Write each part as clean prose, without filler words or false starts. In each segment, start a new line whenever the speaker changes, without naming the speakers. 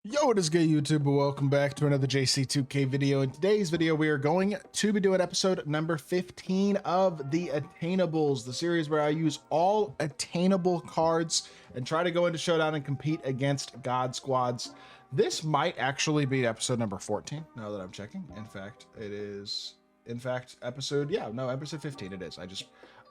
Yo, what is good, YouTube? Welcome back to another JC2K video. In today's video, we are going to be doing episode number 15 of the Attainables, the series where I use all attainable cards and try to go into Showdown and compete against God Squads. This might actually be episode number 14, now that I'm checking. In fact, it is, episode 15 it is.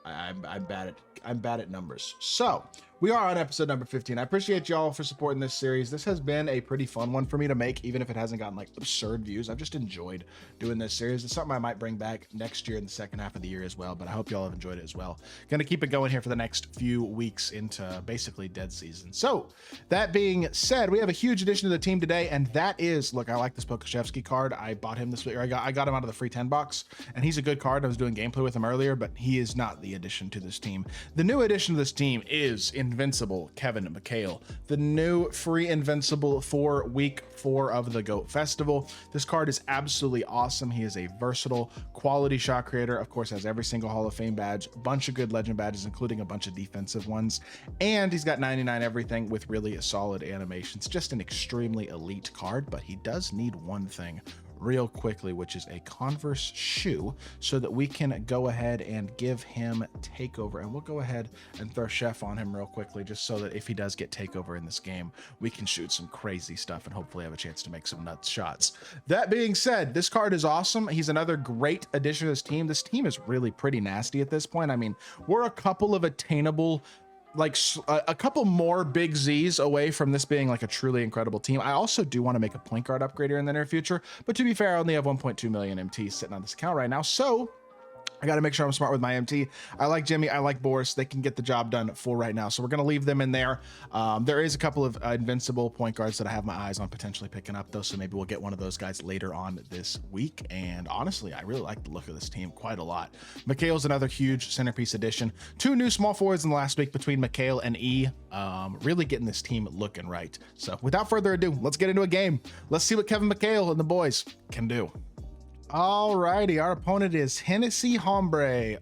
I'm bad at numbers. So we are on episode number 15. I appreciate y'all for supporting this series. This has been a pretty fun one for me to make, even if it hasn't gotten like absurd views. I've just enjoyed doing this series. It's something I might bring back next year in the second half of the year as well, but I hope y'all have enjoyed it as well. Gonna keep it going here for the next few weeks into basically dead season. So that being said, we have a huge addition to the team today, and that is, look, I like this Pokashevsky card. I bought him this week, or I got him out of the free 10 box, and he's a good card. I was doing gameplay with him earlier, but he is not the addition to this team. The new addition to this team is Invincible Kevin Mchale, the new free Invincible for week 4 of the GOAT Festival. This card is absolutely awesome. He is a versatile quality shot creator, of course, has every single Hall of Fame badge, a bunch of good legend badges, including a bunch of defensive ones, and he's got 99 everything with really solid animations. Just an extremely elite card, but he does need one thing real quickly, which is a Converse shoe, so that we can go ahead and give him takeover. And we'll go ahead and throw Chef on him real quickly, just so that if he does get takeover in this game, we can shoot some crazy stuff and hopefully have a chance to make some nuts shots. That being said, this card is awesome. He's another great addition to this team. This team is really pretty nasty at this point. I mean, we're a couple of attainable, like a couple more big Z's away from this being like a truly incredible team. I also do want to make a point guard upgrade here in the near future, but to be fair, I only have 1.2 million MT sitting on this account right now, so I got to make sure I'm smart with my MT. I like Jimmy, I like Boris. They can get the job done for right now, so we're going to leave them in there. There is a couple of invincible point guards that I have my eyes on potentially picking up, though, so maybe we'll get one of those guys later on this week. And honestly, I really like the look of this team quite a lot. Mchale's another huge centerpiece addition. 2 new small forwards in the last week between Mchale and E, really getting this team looking right. So without further ado, let's get into a game. Let's see what Kevin Mchale and the boys can do. Alrighty, our opponent is Hennessy Hombre,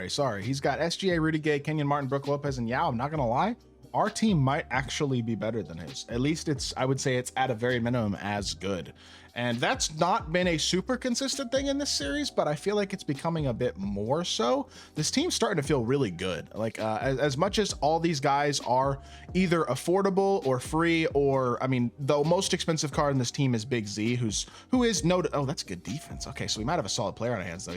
sorry. He's got SGA, Rudy Gay, Kenyon Martin, Brooke Lopez, and Yao. I'm not gonna lie, our team might actually be better than his. At least I would say it's at a very minimum as good. And that's not been a super consistent thing in this series, but I feel like it's becoming a bit more so. This team's starting to feel really good. Like as much as all these guys are either affordable or free, or I mean, the most expensive card in this team is Big Z, who is noted. Oh, that's good defense. Okay, so we might have a solid player on our hands though.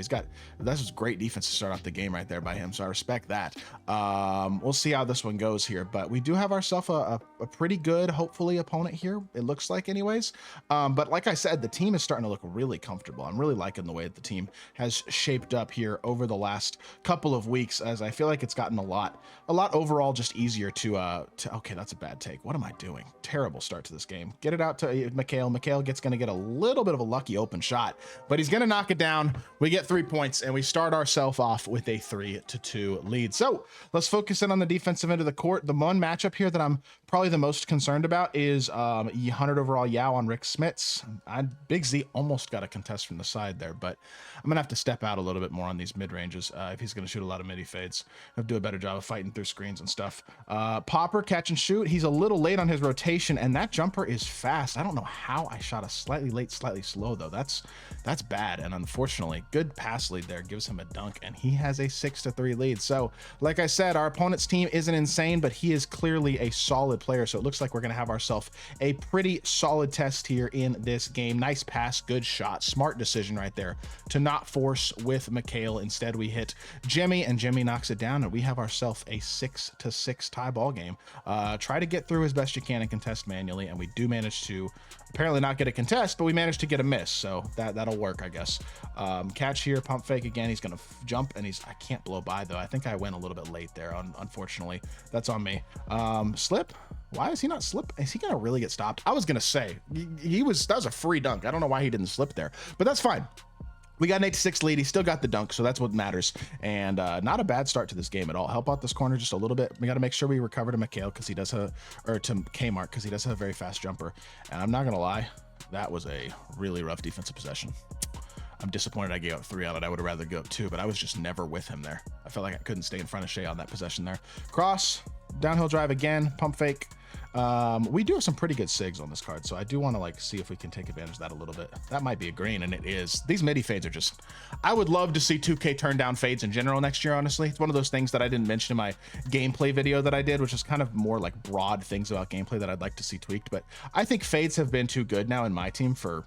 That's just great defense to start off the game right there by him. So I respect that. We'll see how this one goes here, but we do have ourselves a pretty good, hopefully, opponent here. It looks like, anyways. But like I said, the team is starting to look really comfortable. I'm really liking the way that the team has shaped up here over the last couple of weeks, as I feel like it's gotten a lot overall just easier to okay, that's a bad take. What am I doing? Terrible start to this game. Get it out to Mchale. Mchale gonna get a little bit of a lucky open shot, but he's gonna knock it down. We get 3 points and we start ourselves off with a 3-2 lead. So let's focus in on the defensive end of the court. The one matchup here that I'm probably the most concerned about is 100 overall Yao on Rick Smits. Big Z almost got a contest from the side there, but I'm gonna have to step out a little bit more on these mid ranges if he's gonna shoot a lot of midi fades. I'll do a better job of fighting through screens and stuff. Popper, catch and shoot. He's a little late on his rotation, and that jumper is fast. I don't know how I shot a slightly late, slightly slow though. That's bad, and unfortunately, good pass lead there gives him a dunk, and he has a 6-3 lead. So, like I said, our opponent's team isn't insane, but he is clearly a solid player. So it looks like we're gonna have ourselves a pretty solid test here in this game. Nice pass, good shot, smart decision right there to not force with Mchale. Instead, we hit Jimmy, and Jimmy knocks it down, and we have ourselves a 6-6 tie ball game. Try to get through as best you can and contest manually, and we do manage to apparently not get a contest, but we managed to get a miss, so that'll work, I guess. Catch here, pump fake again. He's gonna jump, and I can't blow by though. I think I went a little bit late there, unfortunately. That's on me. Slip. Why is he not slip? Is he gonna really get stopped? I was gonna say that was a free dunk. I don't know why he didn't slip there, but that's fine. We got an 8-6 lead. He still got the dunk, so that's what matters. And not a bad start to this game at all. Help out this corner just a little bit. We got to make sure we recover to Mchale because he does have, or to Kmart because he does have a very fast jumper. And I'm not gonna lie, that was a really rough defensive possession. I'm disappointed I gave up 3 on it. I would have rather go up 2, but I was just never with him there. I felt like I couldn't stay in front of Shea on that possession there. Cross, downhill drive again, pump fake. We do have some pretty good sigs on this card, so I do want to like see if we can take advantage of that a little bit. That might be a green, and it is. These midi fades are just, I would love to see 2K turn down fades in general next year, honestly. It's one of those things that I didn't mention in my gameplay video that I did, which is kind of more like broad things about gameplay that I'd like to see tweaked. But I think fades have been too good now in my team for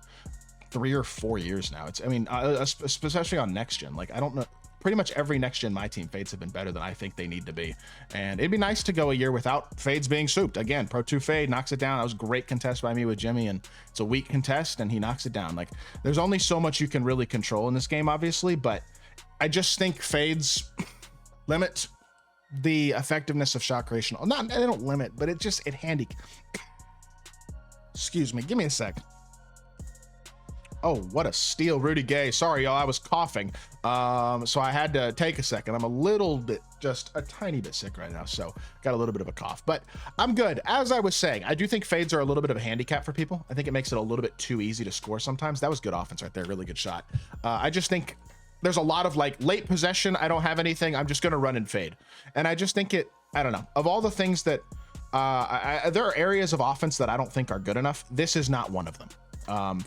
3 or 4 years now. It's, I mean, especially on next gen. Like, I don't know. Pretty much every next gen my team fades have been better than I think they need to be, and it'd be nice to go a year without fades being souped. Again, Pro 2 fade knocks it down. That was a great contest by me with Jimmy, and it's a weak contest and he knocks it down. Like, there's only so much you can really control in this game, obviously, but I just think fades limit the effectiveness of shot creation. Not, they don't limit, but it excuse me, give me a sec. Oh, what a steal, Rudy Gay. Sorry, y'all, I was coughing. So I had to take a second. I'm a little bit, just a tiny bit sick right now, so got a little bit of a cough, but I'm good. As I was saying, I do think fades are a little bit of a handicap for people. I think it makes it a little bit too easy to score sometimes. That was good offense right there, really good shot. I just think there's a lot of like late possession. I don't have anything. I'm just gonna run and fade. And I just think I don't know, of all the things that, there are areas of offense that I don't think are good enough. This is not one of them.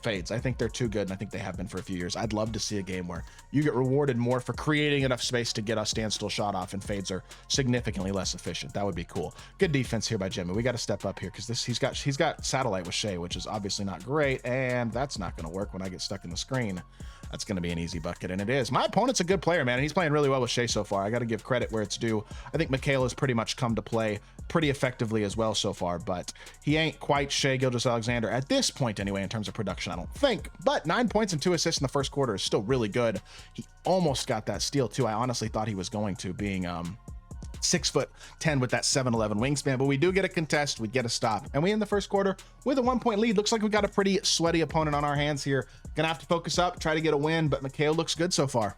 Fades, I think they're too good, and I think they have been for a few years. I'd love to see a game where you get rewarded more for creating enough space to get a standstill shot off, and fades are significantly less efficient. That would be cool. Good defense here by Jimmy. We got to step up here because he's got satellite with Shea, which is obviously not great, and that's not going to work when I get stuck in the screen. That's going to be an easy bucket, and it is. My opponent's a good player, man, and he's playing really well with Shea so far. I got to give credit where it's due. I think Mchale has pretty much come to play pretty effectively as well so far, but he ain't quite Shea Gilgeous-Alexander at this point anyway in terms of production, I don't think. But 9 points and 2 assists in the first quarter is still really good. He almost got that steal too. I honestly thought he was going to, being 6'10" with that 7'11" wingspan, but we do get a contest, we get a stop, and we end the first quarter with a 1-point lead. Looks like we got a pretty sweaty opponent on our hands here. Gonna have to focus up, try to get a win, but Mchale looks good so far.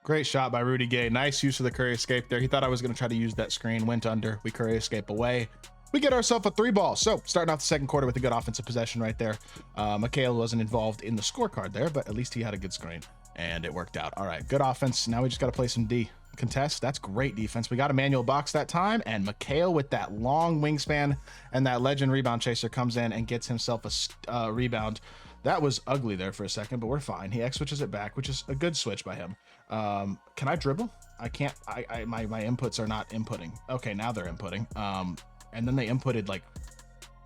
Great shot by Rudy Gay. Nice use of the Curry escape there. He thought I was gonna try to use that screen, went under. We Curry escape away. We get ourselves a 3-ball. So starting off the second quarter with a good offensive possession right there. Mchale wasn't involved in the scorecard there, but at least he had a good screen and it worked out. All right, good offense. Now we just got to play some D. Contest, that's great defense. We got a manual box that time, and Mchale with that long wingspan and that legend rebound chaser comes in and gets himself a rebound. That was ugly there for a second, but we're fine. He X switches it back, which is a good switch by him. Can I dribble? I can't. My inputs are not inputting. Okay, now they're inputting. And then they inputted, like,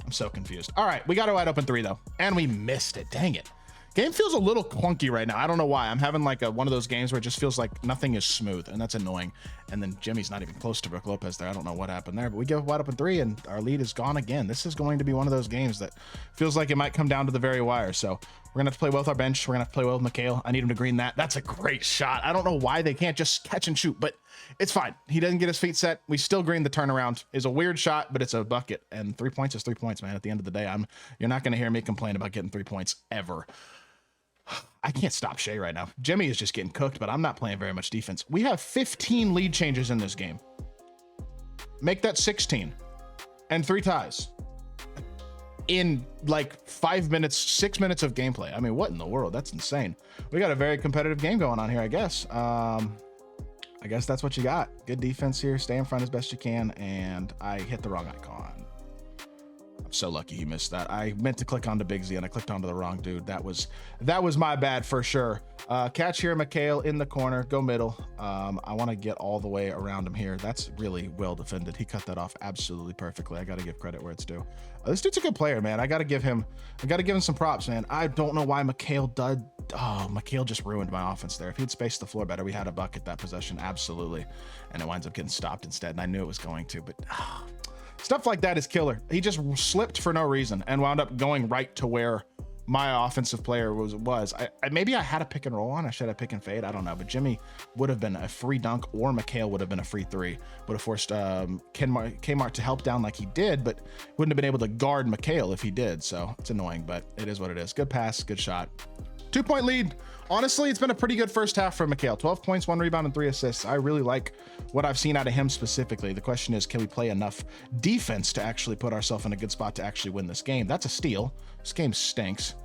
I'm so confused. All right, we got a wide open 3 though, and we missed it. Dang it. Game feels a little clunky right now. I don't know why. I'm having like one of those games where it just feels like nothing is smooth, and that's annoying. And then Jimmy's not even close to Brook Lopez there. I don't know what happened there, but we give a wide open 3 and our lead is gone again. This is going to be one of those games that feels like it might come down to the very wire. So we're gonna have to play well with our bench. We're gonna have to play well with Mchale. I need him to green that. That's a great shot. I don't know why they can't just catch and shoot, but it's fine. He doesn't get his feet set. We still green the turnaround. It's a weird shot, but it's a bucket, and 3 points is 3 points, man. At the end of the day, you're not gonna hear me complain about getting 3 points ever. I can't stop Shea right now. Jimmy is just getting cooked, but I'm not playing very much defense. We have 15 lead changes in this game. Make that 16 and 3 ties in like 5 minutes, 6 minutes of gameplay. I mean, what in the world? That's insane. We got a very competitive game going on here, I guess. I guess that's what you got. Good defense here. Stay in front as best you can. And I hit the wrong icon. So lucky he missed that. I meant to click onto Big Z and I clicked onto the wrong dude. That was my bad for sure. Catch here, Mchale in the corner, go middle. I want to get all the way around him here. That's really well defended. He cut that off absolutely perfectly. I got to give credit where it's due. This dude's a good player, man. I got to give him some props, man. I don't know why Mchale did. Oh, Mchale just ruined my offense there. If he'd spaced the floor better, we had a bucket that possession, absolutely. And it winds up getting stopped instead. And I knew it was going to, but stuff like that is killer. He just slipped for no reason and wound up going right to where my offensive player was. Maybe I had a pick and roll on. I should have pick and fade. I don't know. But Jimmy would have been a free dunk, or Mchale would have been a free 3. Would have forced Kmart to help down like he did, but wouldn't have been able to guard Mchale if he did. So it's annoying, but it is what it is. Good pass, good shot. 2-point lead. Honestly, it's been a pretty good first half for Mchale. 12 points, 1 rebound, and 3 assists. I really like what I've seen out of him specifically. The question is, can we play enough defense to actually put ourselves in a good spot to actually win this game? That's a steal. This game stinks.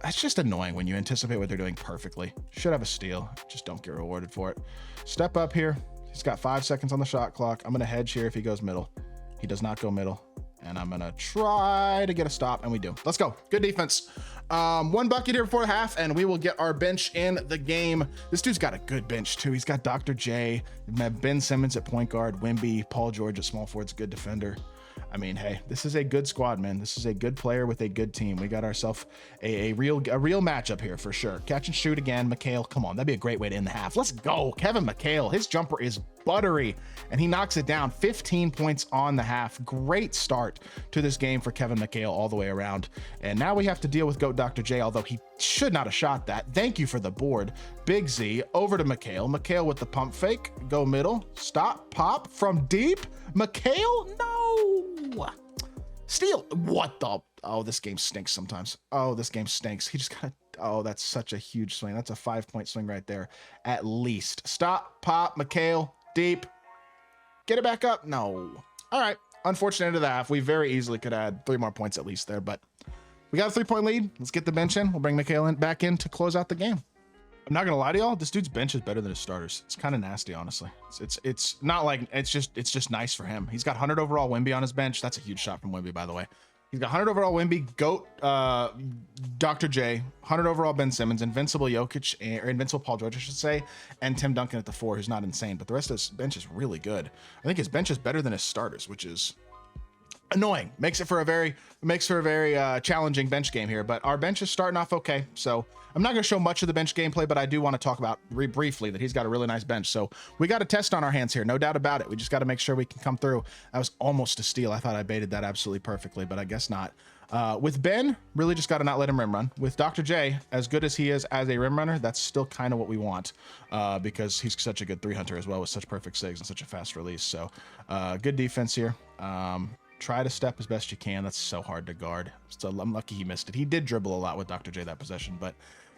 That's just annoying when you anticipate what they're doing perfectly. Should have a steal. Just don't get rewarded for it. Step up here. He's got 5 seconds on the shot clock. I'm going to hedge here if he goes middle. He does not go middle. And I'm gonna try to get a stop, and we do. Let's go. Good defense. One bucket here before the half, and we will get our bench in the game. This dude's got a good bench too. He's got Dr. J, Ben Simmons at point guard, Wimby, Paul George at small forward's a good defender. I mean, hey, this is a good squad, man. This is a good player with a good team. We got ourselves a real matchup here for sure. Catch and shoot again. Mchale, come on. That'd be a great way to end the half. Let's go. Kevin Mchale, his jumper is buttery, and he knocks it down. 15 points on the half. Great start to this game for Kevin Mchale all the way around. And now we have to deal with GOAT Dr. J, although he should not have shot that. Thank you for the board. Big Z over to Mchale. Mchale with the pump fake. Go middle. Stop. Pop from deep. Mchale? No. Steal. What the? Oh, this game stinks sometimes. Oh, this game stinks. He just got. Oh, that's such a huge swing. That's a 5-point swing right there. At least. Stop. Pop. Mchale. Deep. Get it back up. No. All right. Unfortunate end of the half. We very easily could add 3 more points at least there, but we got a 3-point lead. Let's get the bench in. We'll bring Mchale back in to close out the game. I'm not gonna lie to y'all, this dude's bench is better than his starters. It's kind of nasty, honestly. It's not like it's just nice for him. He's got 100 overall Wimby on his bench. That's a huge shot from Wimby, by the way. He's got 100 overall Wimby, GOAT, Dr. J, 100 overall Ben Simmons, Invincible Jokic, or Invincible Paul George, I should say, and Tim Duncan at the 4, who's not insane, but the rest of his bench is really good. I think his bench is better than his starters, which is annoying. Makes for a very challenging bench game here, but our bench is starting off okay. So I'm not going to show much of the bench gameplay, but I do want to talk about briefly that he's got a really nice bench. So we got a test on our hands here, no doubt about it. We just got to make sure we can come through. That was almost a steal. I thought I baited that absolutely perfectly, but I guess not. With Ben, really just got to not let him rim run. With Dr. J, as good as he is as a rim runner, that's still kind of what we want, because he's such a good 3-hunter as well with such perfect sigs and such a fast release. So good defense here. Try to step as best you can. That's so hard to guard. So I'm lucky he missed it. He did dribble a lot with Dr. J that possession, but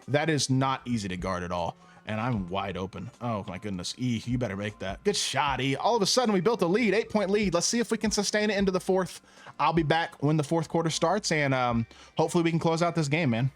that is not easy to guard at all. And I'm wide open. Oh my goodness. E, you better make that. Good shot, E. All of a sudden we built a lead, 8-point lead. Let's see if we can sustain it into the fourth. I'll be back when the fourth quarter starts, and hopefully we can close out this game, man.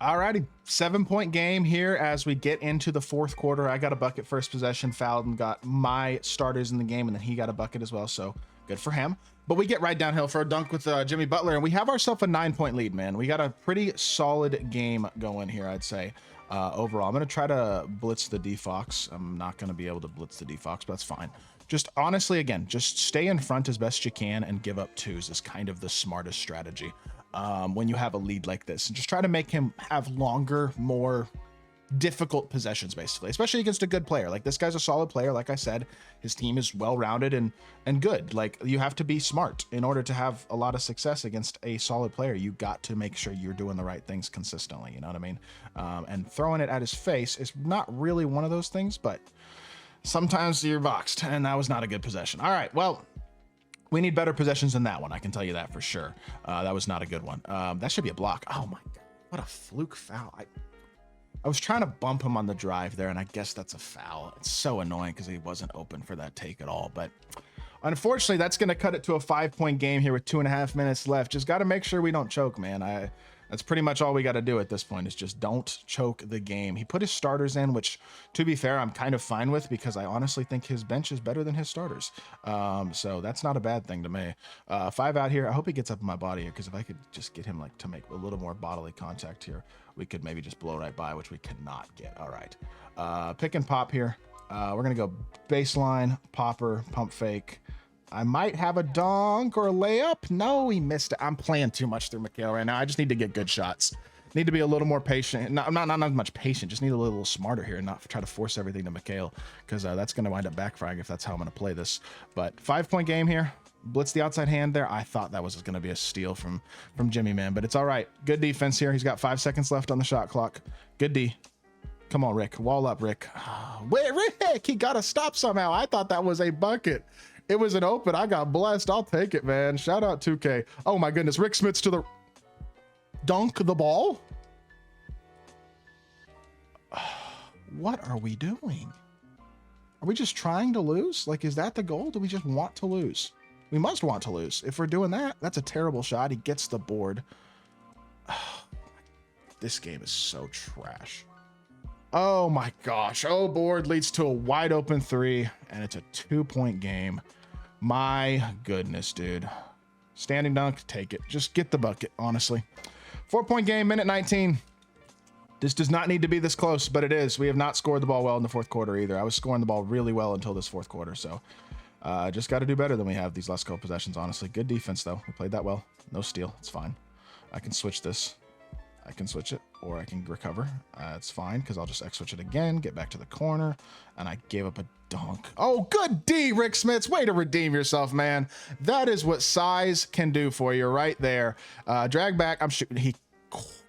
Alrighty, 7-point game here as we get into the fourth quarter. I got a bucket first possession, fouled, and got my starters in the game, and then he got a bucket as well, so good for him. But we get right downhill for a dunk with Jimmy Butler, and we have ourselves a 9-point lead, man. We got a pretty solid game going here, I'd say. Overall, I'm going to try to blitz the D-Fox. I'm not going to be able to blitz the D-Fox, but that's fine. Just honestly, again, just stay in front as best you can and give up twos is kind of the smartest strategy when you have a lead like this. And just try to make him have longer, more difficult possessions, basically, especially against a good player. Like, this guy's a solid player. Like I said, his team is well-rounded and good. Like, you have to be smart in order to have a lot of success against a solid player. You got to make sure you're doing the right things consistently, you know what I mean? And throwing it at his face is not really one of those things, but sometimes you're boxed, and that was not a good possession. All right, well, we need better possessions than that one, I can tell you that for sure. That was not a good one. That should be a block. Oh my God, what a fluke foul. I was trying to bump him on the drive there, and I guess that's a foul. It's so annoying because he wasn't open for that take at all. But unfortunately, that's going to cut it to a 5-point game here with 2.5 minutes left. Just got to make sure we don't choke, man. That's pretty much all we got to do at this point is just don't choke the game. He put his starters in, which, to be fair, I'm kind of fine with because I honestly think his bench is better than his starters. So that's not a bad thing to me. 5 out here. I hope he gets up in my body here because if I could just get him like to make a little more bodily contact here, we could maybe just blow right by, which we cannot get. All right. Pick and pop here. We're going to go baseline, popper, pump fake. I might have a dunk or a layup. No, he missed it. I'm playing too much through Mchale right now. I just need to get good shots. Need to be a little more patient. Not much patient. Just need a little smarter here and not try to force everything to Mchale because that's going to wind up backfiring if that's how I'm going to play this. But 5-point game here. Blitz the outside hand there. I thought that was going to be a steal from Jimmy, man, but it's all right. Good defense here. He's got 5 seconds left on the shot clock. Good D. Come on, Rick. Wall up, Rick. Wait, Rick, he got to stop somehow. I thought that was a bucket. It was an open. I got blessed. I'll take it, man. Shout out 2K. Oh my goodness. Rick Smits to the dunk the ball. What are we doing? Are we just trying to lose? Like, is that the goal? Do we just want to lose? We must want to lose. If we're doing that, that's a terrible shot. He gets the board. This game is so trash. Oh my gosh. Oh, board leads to a wide open 3, and it's a 2-point game. My goodness, dude. Standing dunk, take it. Just get the bucket, honestly. 4-point game, minute 19. This does not need to be this close, but it is. We have not scored the ball well in the fourth quarter either. I was scoring the ball really well until this fourth quarter, so just got to do better than we have these last couple possessions, honestly. Good defense, though. We played that well. No steal. It's fine. I can switch this. I can switch it, or I can recover. It's fine, because I'll just X-switch it again, get back to the corner, and I gave up a dunk. Oh, good D, Rick Smits. Way to redeem yourself, man. That is what size can do for you right there. Drag back. I'm shooting.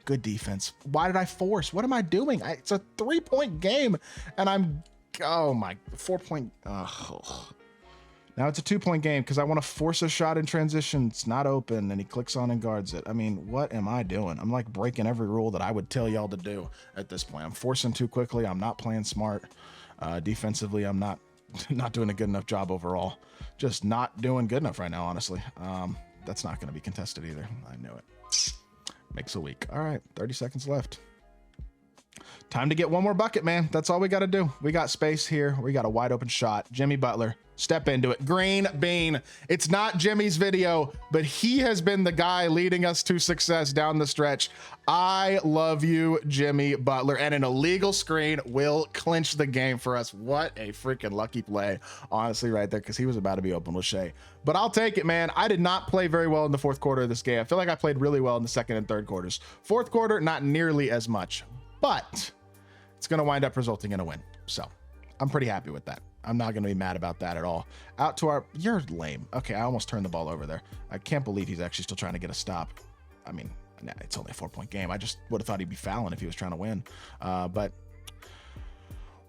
Good defense. Why did I force? What am I doing? It's a 3-point game, and I'm... Oh, my... 4-point... Now it's a 2-point game because I want to force a shot in transition. It's not open, and he clicks on and guards it. I mean, what am I doing? I'm like breaking every rule that I would tell y'all to do at this point. I'm forcing too quickly. I'm not playing smart. Defensively, I'm not doing a good enough job overall. Just not doing good enough right now, honestly. That's not going to be contested either. I knew it. Makes a week. All right, 30 seconds left. Time to get one more bucket, man. That's all we got to do. We got space here. We got a wide open shot. Jimmy Butler, step into it. Green bean. It's not Jimmy's video, but he has been the guy leading us to success down the stretch. I love you, Jimmy Butler. And an illegal screen will clinch the game for us. What a freaking lucky play, honestly, right there, because he was about to be open with Shea. But I'll take it, man. I did not play very well in the fourth quarter of this game. I feel like I played really well in the second and third quarters. Fourth quarter, not nearly as much, but it's going to wind up resulting in a win. So I'm pretty happy with that. I'm not going to be mad about that at all. Out to our... You're lame. Okay, I almost turned the ball over there. I can't believe he's actually still trying to get a stop. I mean, nah, it's only a 4-point game. I just would have thought he'd be fouling if he was trying to win. But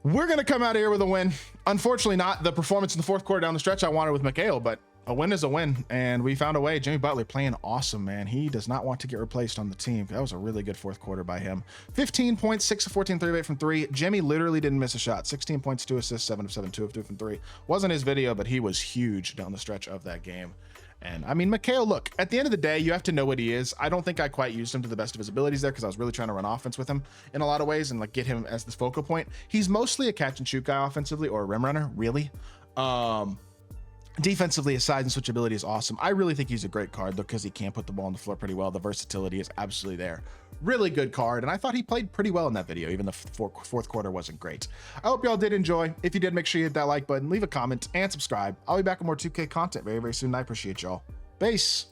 we're going to come out of here with a win. Unfortunately, not the performance in the fourth quarter down the stretch I wanted with Mchale, but a win is a win, and we found a way. Jimmy Butler playing awesome, man. He does not want to get replaced on the team. That was a really good fourth quarter by him. 15 points, 6 of 14, 3 of 8 from 3. Jimmy literally didn't miss a shot. 16 points, 2 assists, 7 of 7, 2 of 2 from 3. Wasn't his video, but he was huge down the stretch of that game. And I mean, Mchale, look, at the end of the day, you have to know what he is. I don't think I quite used him to the best of his abilities there because I was really trying to run offense with him in a lot of ways and like get him as the focal point. He's mostly a catch and shoot guy offensively, or a rim runner, really. Defensively, his size and switchability is awesome. I really think he's a great card though, because he can put the ball on the floor pretty well. The versatility is absolutely there. Really good card, and I thought he played pretty well in that video, even the fourth quarter wasn't great. I hope y'all did enjoy. If you did, make sure you hit that like button, leave a comment, and subscribe. I'll be back with more 2K content very, very soon. I appreciate y'all. Peace.